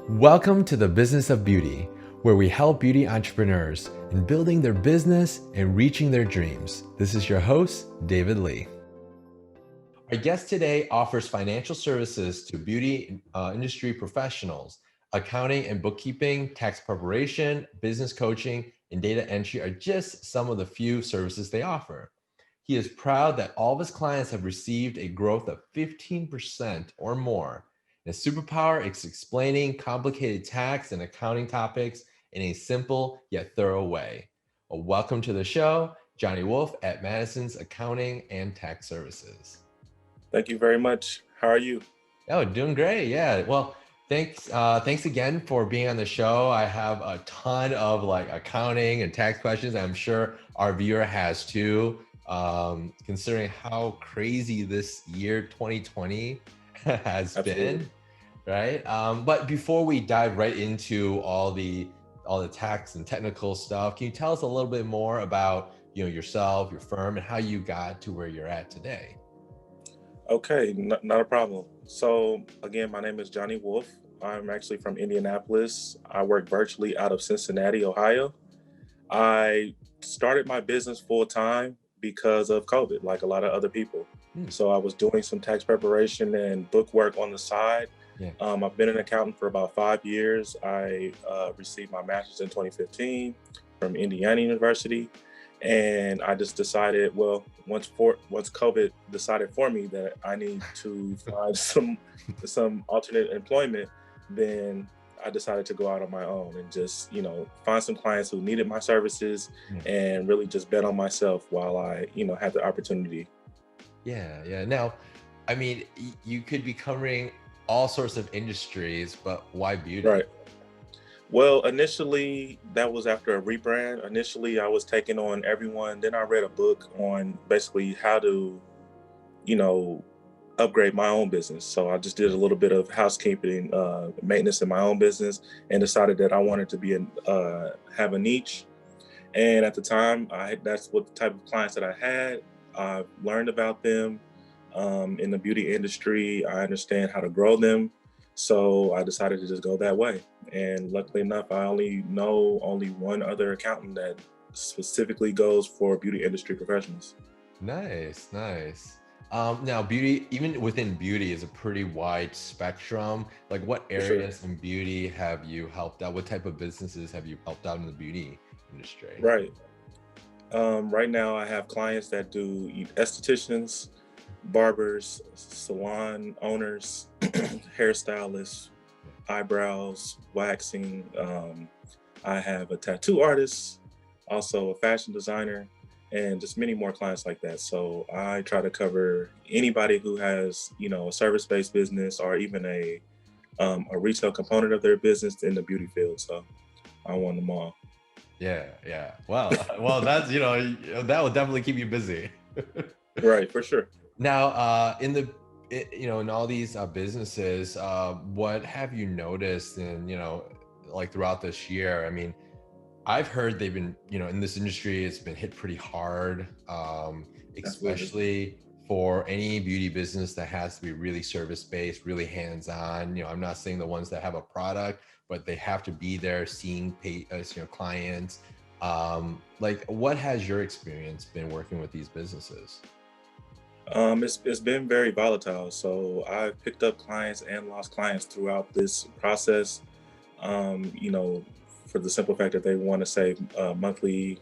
Welcome to the Business of Beauty, where we help beauty entrepreneurs in building their business and reaching their dreams. This is your host, David Lee. Our guest today offers financial services to beauty industry professionals. Accounting and bookkeeping, tax preparation, business coaching, and data entry are just some of the few services they offer. He is proud that all of his clients have received a growth of 15% or more. His superpower is explaining complicated tax and accounting topics in a simple yet thorough way. Well, welcome to the show, Johnny Wolfe at Madison's Accounting and Tax Services. Thank you very much. How are you? Oh, doing great. Yeah. Well, thanks again for being on the show. I have a ton of accounting and tax questions. I'm sure our viewer has too. Considering how crazy this year 2020 has Absolutely. been, right? But before we dive right into all the tax and technical stuff, can you tell us a little bit more about yourself, your firm, and how you got to where you're at today? Okay, not a problem. So again, my name is Johnny Wolfe. I'm actually from Indianapolis. I work virtually out of Cincinnati, Ohio. I started my business full time because of COVID, like a lot of other people. Hmm. So I was doing some tax preparation and book work on the side. Yeah. I've been an accountant for about 5 years. I received my master's in 2015 from Indiana University. And I just decided, well, once COVID decided for me that I need to find some alternate employment, then I decided to go out on my own and just, find some clients who needed my services and really just bet on myself while I, had the opportunity. Yeah. Now, I mean, you could be covering all sorts of industries, but why beauty? Right. Well, initially that was after a rebrand. Initially I was taking on everyone. Then I read a book on basically how to, you know, upgrade my own business. So I just did a little bit of housekeeping, maintenance in my own business, and decided that I wanted to have a niche. And at the time, that's what the type of clients that I had. I learned about them in the beauty industry. I understand how to grow them. So I decided to just go that way. And luckily enough, I only know one other accountant that specifically goes for beauty industry professionals. Nice. Now, beauty, even within beauty, is a pretty wide spectrum. Like, what For sure. areas in beauty have you helped out? What type of businesses have you helped out in the beauty industry? Right. Right now, I have clients that do estheticians, barbers, salon owners, hairstylists, eyebrows, waxing. I have a tattoo artist, also a fashion designer, and just many more clients like that. So I try to cover anybody who has, a service-based business or even a retail component of their business in the beauty field. So I want them all. Yeah. Well, that's, that will definitely keep you busy. Right, for sure. Now, in all these businesses, what have you noticed like throughout this year? I mean, I've heard they've been, in this industry, it's been hit pretty hard, Absolutely. especially for any beauty business that has to be really service-based, really hands-on. I'm not saying the ones that have a product, but they have to be there seeing clients. Like, what has your experience been working with these businesses? It's been very volatile. So I've picked up clients and lost clients throughout this process. You know, for the simple fact that they want to save monthly,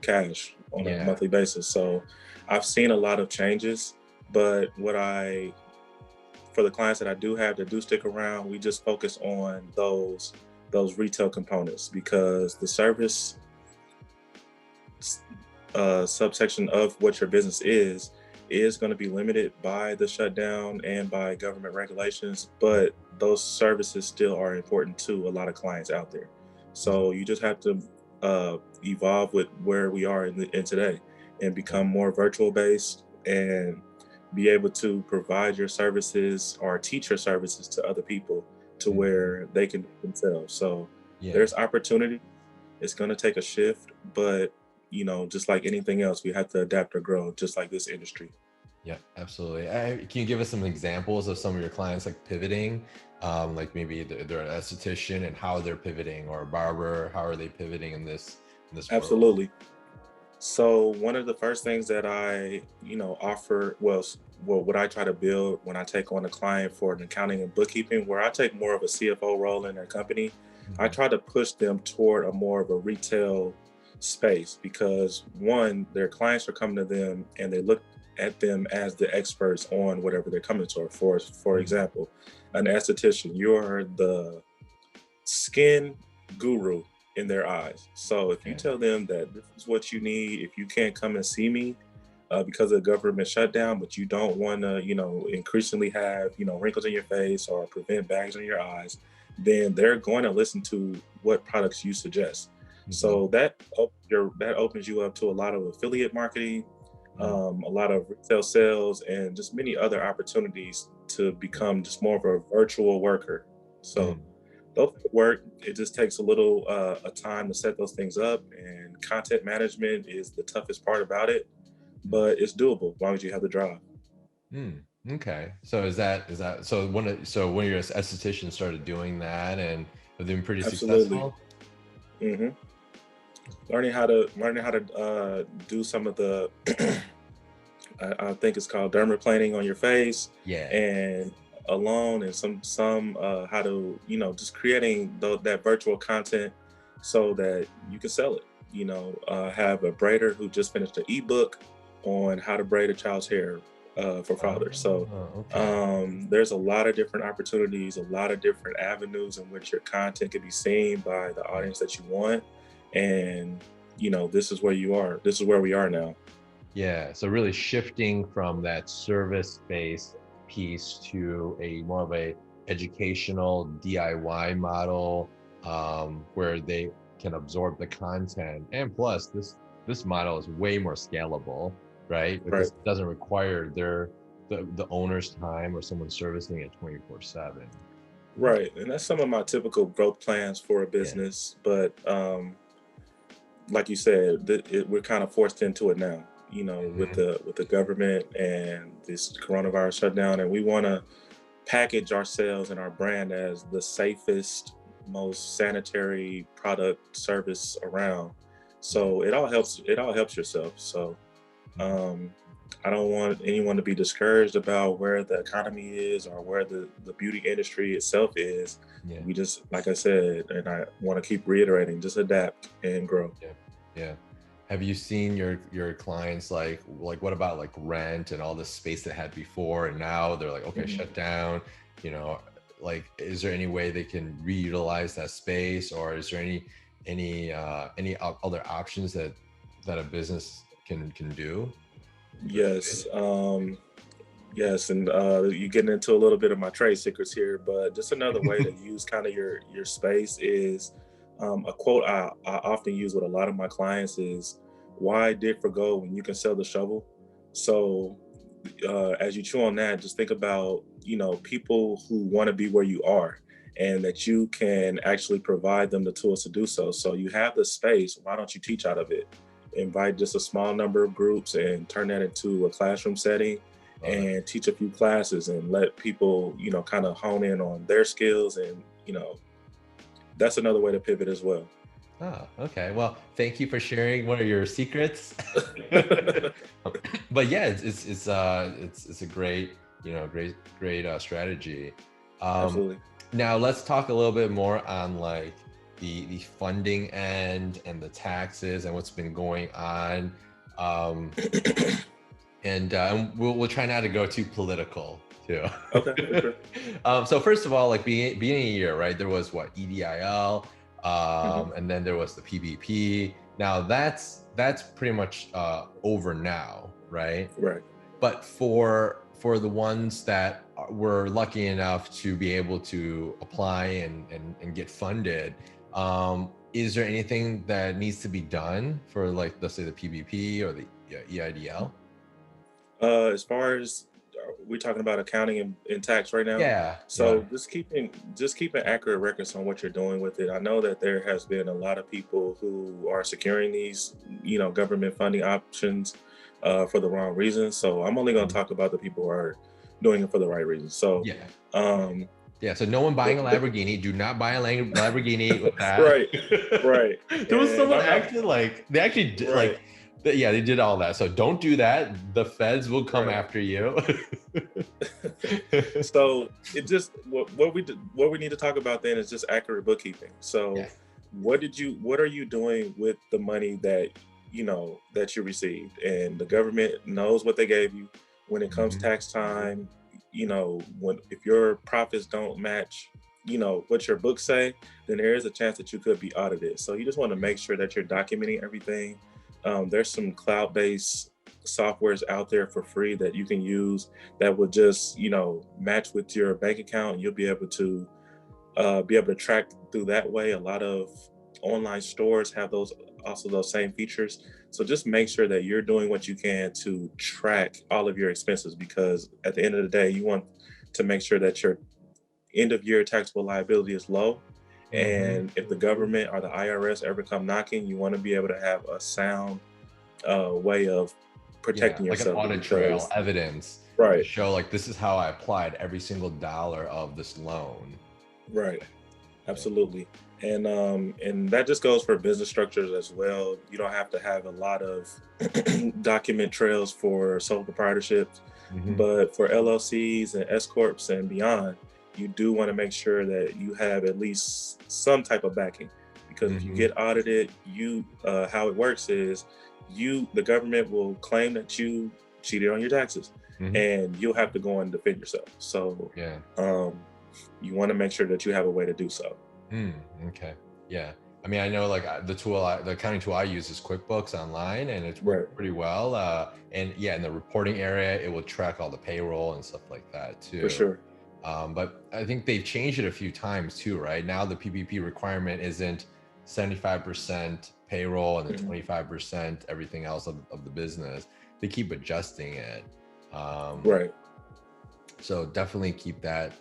cash on a Yeah. monthly basis. So I've seen a lot of changes, but for the clients that I do have that do stick around, we just focus on those retail components because the service subsection of what your business is going to be limited by the shutdown and by government regulations, but those services still are important to a lot of clients out there. So you just have to evolve with where we are in today and become more virtual based and be able to provide your services or teach your services to other people to Mhm. where they can do it themselves. So Yeah. there's opportunity. It's going to take a shift, but just like anything else, we have to adapt or grow, just like this industry. Yeah, absolutely. Can you give us some examples of some of your clients like pivoting? Like maybe they're an esthetician and how they're pivoting, or a barber, how are they pivoting in this world? Absolutely. So one of the first things that I, offer well, what I try to build when I take on a client for an accounting and bookkeeping, where I take more of a CFO role in their company, I Mhm. try to push them toward a more of a retail space because one, their clients are coming to them and they look at them as the experts on whatever they're coming to. For Mm. example, an esthetician, you're the skin guru in their eyes. So if you Okay. tell them that this is what you need, if you can't come and see me because of the government shutdown, but you don't want to, increasingly have, wrinkles in your face or prevent bags on your eyes, then they're going to listen to what products you suggest. Mhm. So that opens you up to a lot of affiliate marketing, Mm. a lot of retail sales, and just many other opportunities to Yeah. become just more of a virtual worker. So Mm. those work. It just takes a little a time to set those things up, and content management is the toughest part about it, Mm. but it's doable as long as you have the drive. Mm. Okay. So is that so one of your estheticians started doing that and have they been pretty Absolutely. successful? hmm learning how to do some of the I think it's called dermaplaning on your face Yeah. and alone, and some how to just creating that virtual content so that you can sell it. Have a braider who just finished an ebook on how to braid a child's hair for fathers. So Oh, okay. there's a lot of different opportunities, a lot of different avenues in which your content can be seen by the Yeah. audience that you want, and this is where you are. This is where we are now. Yeah, so really shifting from that service-based piece to a more of a educational DIY model, where they can absorb the content. And plus, this model is way more scalable, right? Right. Because it doesn't require the owner's time or someone servicing it 24/7. Right, and that's some of my typical growth plans for a Yeah. business. But like you said, we're kind of forced into it now. With Mhm. the government and this coronavirus shutdown, and we want to package ourselves and our brand as the safest, most sanitary product service around. Yeah. So it all helps. It all helps yourself. So Mhm. um, I don't want anyone to be discouraged about where the economy is or where the beauty industry itself is. Yeah. We just, like I said, and I want to keep reiterating, just adapt and grow. Yeah. Yeah. Have you seen your clients what about like rent and all the space they had before and now they're like, okay, Mhm. shut down, you know, like is there any way they can reutilize that space, or is there other options that a business can do with Yes, space? yes, and you're getting into a little bit of my trade secrets here, but just another way to use kind of your space is a quote I often use with a lot of my clients is, "Why dig for gold when you can sell the shovel?" So as you chew on that, just think about people who want to be where you are, and that you can actually provide them the tools to do so. So you have the space. Why don't you teach out of it? Invite just a small number of groups and turn that into a classroom setting Love it. and teach a few classes and let people, kind of hone in on their skills. And, that's another way to pivot as well. Oh, okay. Well, thank you for sharing one of your secrets. But yeah, it's a great, great strategy. Um, Absolutely. Now let's talk a little bit more on like the funding end and the taxes and what's been going on. Um, and we'll try not to go too political too. Okay, for sure. So first of all, like beginning of year, right? There was what EDIL, hmm and then there was the PBP. Now that's pretty much over now, right? Right. But for the ones that were lucky enough to be able to apply and get funded, is there anything that needs to be done for like let's say the PBP or the EIDL? As far as we're talking about accounting and tax right now, Yeah, so yeah. just keeping accurate records on what you're doing with it. I know that there has been a lot of people who are securing these, government funding options, for the wrong reasons. So I'm only going to talk about the people who are doing it for the right reasons. So, Yeah. um, Yeah. So no one buying a Lamborghini. Do not buy a Lamborghini with that. right, right. There was And someone I'm not actually like they actually did right, yeah, they did all that. So don't do that. The feds will come right. after you. So it just what we need to talk about then is just accurate bookkeeping. So Yeah. what are you doing with the money that that you received? And the government knows what they gave you. When it comes Mhm. tax time, when if your profits don't match what your books say, then there is a chance that you could be audited. So you just want to make sure that you're documenting everything. There's some cloud-based softwares out there for free that you can use that will just match with your bank account, and you'll be able to track through that way. A lot of online stores have those same features. So just make sure that you're doing what you can to track all of your expenses, because at the end of the day, you want to make sure that your end of year taxable liability is low. Mhm. And if the government or the IRS ever come knocking, you want to be able to have a sound way of Yeah, protecting like an yourself, audit trail, because evidence to right, show like this is how I applied every single dollar of this loan. right. Yeah. Absolutely. And that just goes for business structures as well. You don't have to have a lot of document trails for sole proprietorships, Mhm. but for LLCs and S Corps and beyond, you do want to make sure that you have at least some type of backing. Because if you Mhm. get audited, how it works is the government will claim that you cheated on your taxes, Mhm. and you'll have to go and defend yourself. So Yeah. um, you want to make sure that you have a way to do so. Mm, okay. Yeah. I mean, I know like the accounting tool I use is QuickBooks Online, and it's Right. worked pretty well. And yeah, in the reporting area, it will track all the payroll and stuff like that For too. sure. But I think they've changed it a few times too, right? Now the PPP requirement isn't 75% payroll and then Mhm. 25% everything else of the business. They keep adjusting it. Um, Right. so definitely keep that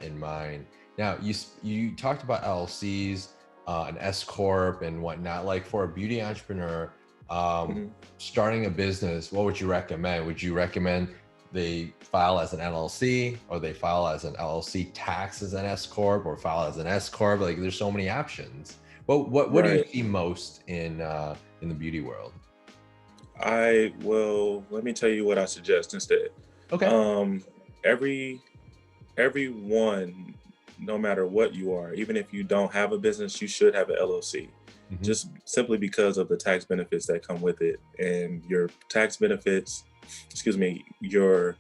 in mind. Now you talked about LLCs and S Corp and whatnot. Like for a beauty entrepreneur um, Mhm. starting a business, what would you recommend? Would you recommend they file as an LLC, or they file as an LLC tax as an S Corp, or file as an S Corp? Like there's so many options. What do you Right. see most in the beauty world? Let me tell you what I suggest instead. Okay. Um, every everyone, no matter what you are, even if you don't have a business, you should have an LLC. Hmm. Just simply because of the tax benefits that come with it, and your tax benefits, excuse me, your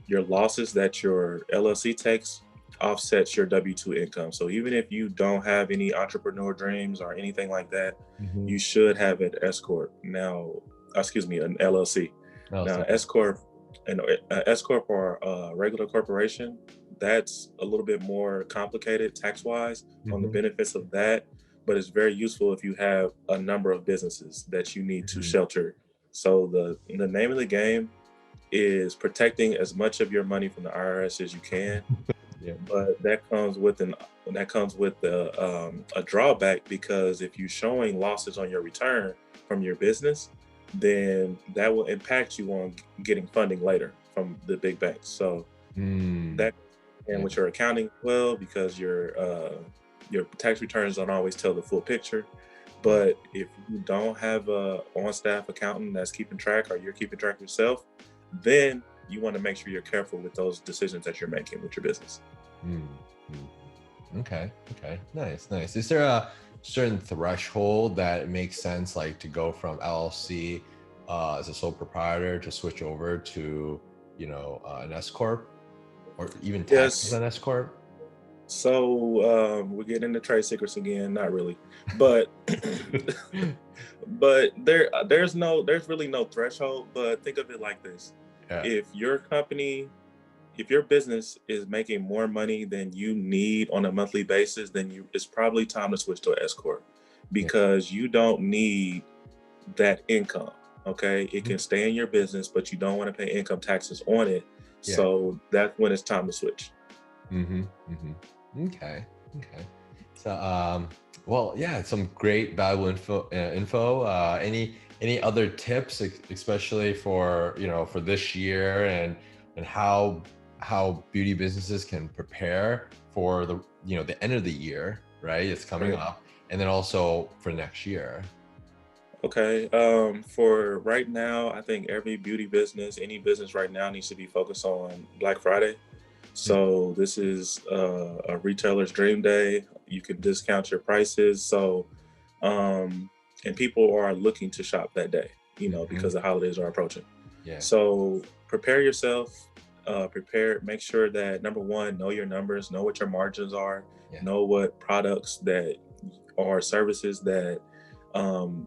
losses that your LLC takes offsets your W-2 income. So even if you don't have any entrepreneur dreams or anything like that, Hmm. you should have an S corp now. Excuse me, an LLC. Now, LLC. S corp and S corp or a regular corporation, that's a little bit more complicated tax wise on the Hmm. benefits of that. But it's very useful if you have a number of businesses that you need to Hmm. shelter. So the name of the game is protecting as much of your money from the IRS as you can, Yeah. but that comes with a drawback, because if you're showing losses on your return from your business, then that will impact you on getting funding later from the big banks. So Mm, that and yeah. with your accounting as well, because your tax returns don't always tell the full picture. Yeah. But if you don't have a on-staff accountant that's keeping track, or you're keeping track yourself, then you want to make sure you're careful with those decisions that you're making with your business. Mm, mm. Okay. Okay. Nice. Nice. Is there a certain threshold that it makes sense, like to go from LLC as a sole proprietor to switch over to, an S corp, or even tax as Yes. an S corp? So we're getting into trade secrets again. Not really, but but there's really no threshold. But think of it like this: Yeah. if your company, if your business is making more money than you need on a monthly basis, then it's probably time to switch to an S corp, Yeah. because you don't need that income. Okay, it Mhm. can stay in your business, but you don't want to pay income taxes on it. Yeah. So that's when it's time to switch. Mm-hmm. Mm-hmm. Okay. Okay. So, well, yeah, some great valuable info. Any other tips, especially for, for this year, and how beauty businesses can prepare for the end of the year, right? It's coming Right. up, and then also for next year. Okay. For right now, I think every beauty business, any business right now needs to be focused on Black Friday. Mm. So this is a retailer's dream day. You can discount your prices. So, and people are looking to shop that day, Mhm. because the holidays are approaching. Yeah. So prepare yourself, make sure that number one, know your numbers, know what your margins are, Yeah. know what products that or services that um,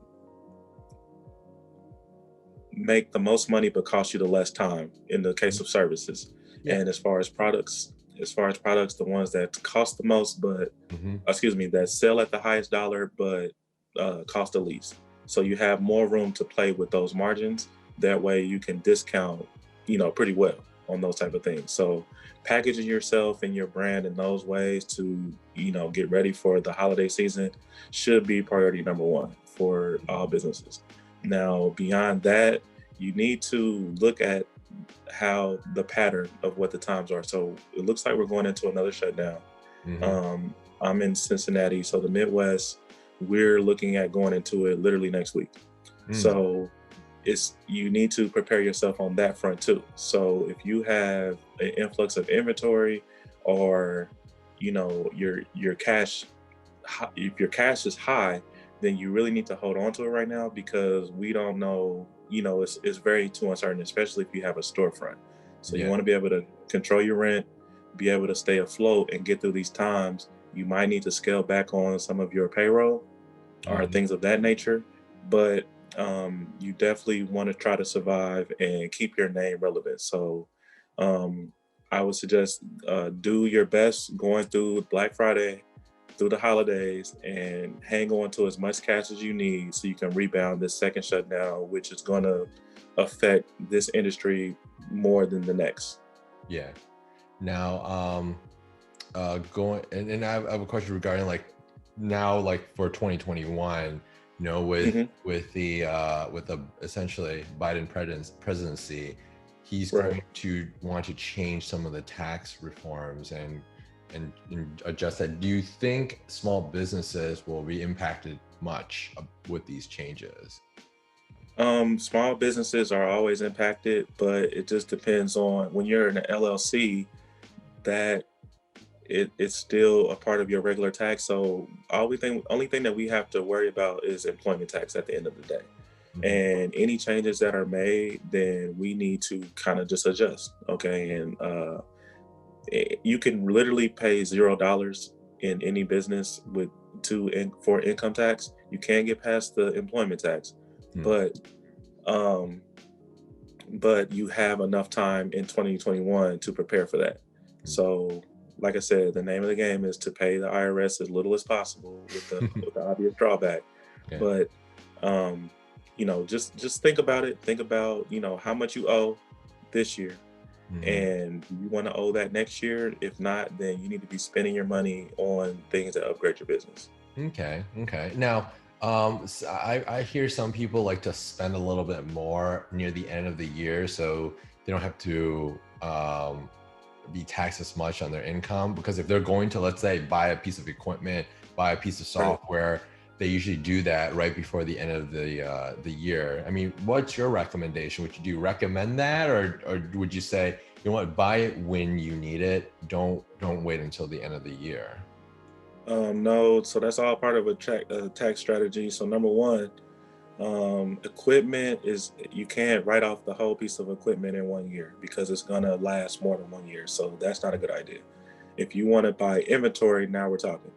make the most money but cost you the less time in the case Mhm. of services. Yeah. And as far as products, the ones that cost the most, but Hmm. excuse me, that sell at the highest dollar but cost the least. So you have more room to play with those margins. That way you can discount, pretty well on those type of things. So packaging yourself and your brand in those ways to, get ready for the holiday season should be priority number one for all businesses. Now, beyond that, you need to look at how the pattern of what the times are. So it looks like we're going into another shutdown. Hmm. Um, I'm in Cincinnati, so the Midwest, we're looking at going into it literally next week. Mm. So you need to prepare yourself on that front too. So if you have an influx of inventory, or your cash, if your cash is high, then you really need to hold on to it right now, because we don't know, it's very too uncertain, especially if you have a storefront. So you Yeah. want to be able to control your rent, be able to stay afloat and get through these times. You might need to scale back on some of your payroll or Mhm. things of that nature, but you definitely want to try to survive and keep your name relevant. So um, I would suggest do your best going through Black Friday, through the holidays, and hang on to as much cash as you need so you can rebound this second shutdown, which is going to affect this industry more than the next. Yeah. Now, going and I have a question regarding like now, like for 2021, with Hmm. with the essentially Biden presidency, he's Right. going to want to change some of the tax reforms and adjust that. Do you think small businesses will be impacted much with these changes? Small businesses are always impacted, but it just depends on when you're in an LLC, that it's still a part of your regular tax. So only thing that we have to worry about is employment tax at the end of the day. Mhm. And any changes that are made, then we need to kind of just adjust. Okay. And you can literally pay $0 in any business for income tax. You can't get past the employment tax, Hmm. but um, but you have enough time in 2021 to prepare for that. So, like I said, the name of the game is to pay the IRS as little as possible with the Hmm. with the obvious drawback. Yeah. But um, just think about it. Think about how much you owe this year, Hmm. and you want to owe that next year. If not, then you need to be spending your money on things that upgrade your business. Okay. Okay. Now, I hear some people like to spend a little bit more near the end of the year, so they don't have to be taxed as much on their income. Because if they're going to, let's say, buy a piece of equipment, buy a piece of Right. software, they usually do that right before the end of the year. I mean, what's your recommendation? Would you recommend that, or would you say, you know what, buy it when you need it? Don't wait until the end of the year. No, so that's all part of a tax strategy. So number one, equipment is you can't write off the whole piece of equipment in 1 year because it's gonna last more than 1 year. So that's not a good idea. If you want to buy inventory, now we're talking.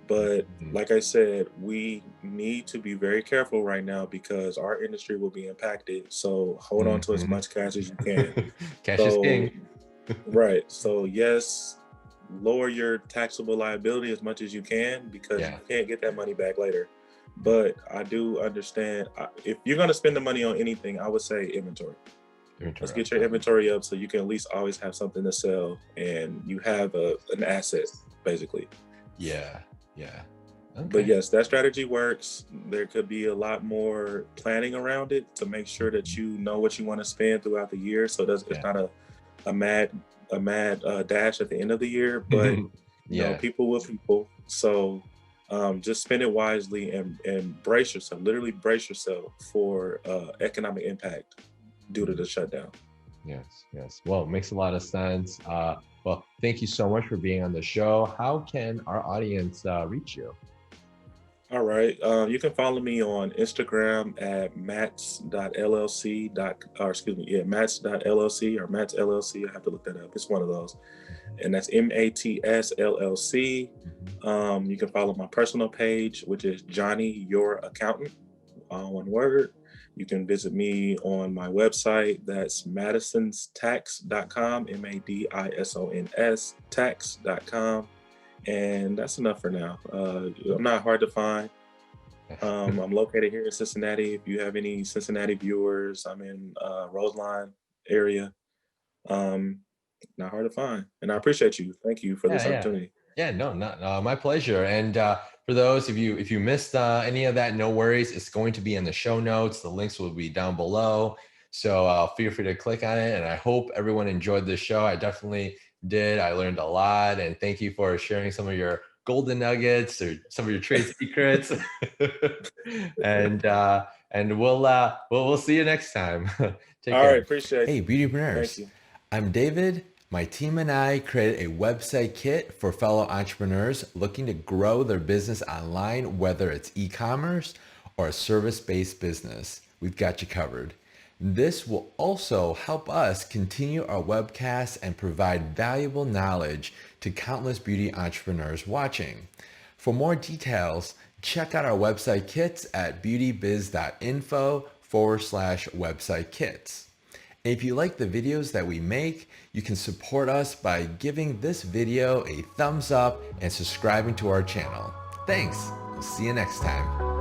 But Mhm. like I said, we need to be very careful right now because our industry will be impacted. So hold on to as Mhm. much cash as you can. Cash is So king. right. So yes, lower your taxable liability as much as you can because you Yeah. can't get that money back later. But I do understand if you're going to spend the money on anything, I would say inventory. Let's Inventory. get your Okay. inventory up so you can at least always have something to sell and you have an asset basically. Yeah. Yeah. But Okay. yes, that strategy works. There could be a lot more planning around it to make sure that you know what you want to spend throughout the year. So it's Yeah. not a mad dash at the end of the year. But Yeah. people will people. So just spend it wisely and brace yourself. Literally brace yourself for economic impact due to the shutdown. Yes, yes. Well, it makes a lot of sense. Well, thank you so much for being on the show. How can our audience reach you? All right. You can follow me on Instagram at mats.llc. Or excuse me, yeah, mats.llc or mats LLC. I have to look that up. It's one of those. And that's MATS LLC. Mhm. You can follow my personal page, which is Johnny Your Accountant, all one word. You can visit me on my website. That's madisonstax.com, MADISONS tax.com. And that's enough for now. I'm not hard to find. I'm located here in Cincinnati. If you have any Cincinnati viewers, I'm in Roseline area. Um, Not hard to find. And I appreciate you. Thank you for Yeah, this yeah. opportunity. Yeah, no, not my pleasure. And for those of you, if you missed any of that, no worries. It's going to be in the show notes. The links will be down below. So feel free to click on it. And I hope everyone enjoyed this show. I definitely did. I learned a lot. And thank you for sharing some of your golden nuggets or some of your trade secrets. and we'll see you next time. Take All right, care. appreciate Hey, you. Thank Beautypreneurs. you. I'm David. My team and I created a website kit for fellow entrepreneurs looking to grow their business online, whether it's e-commerce or a service-based business. We've got you covered. This will also help us continue our webcasts and provide valuable knowledge to countless beauty entrepreneurs watching. For more details, check out our website kits at beautybiz.info/website kits. If you like the videos that we make, you can support us by giving this video a thumbs up and subscribing to our channel. Thanks. We'll see you next time.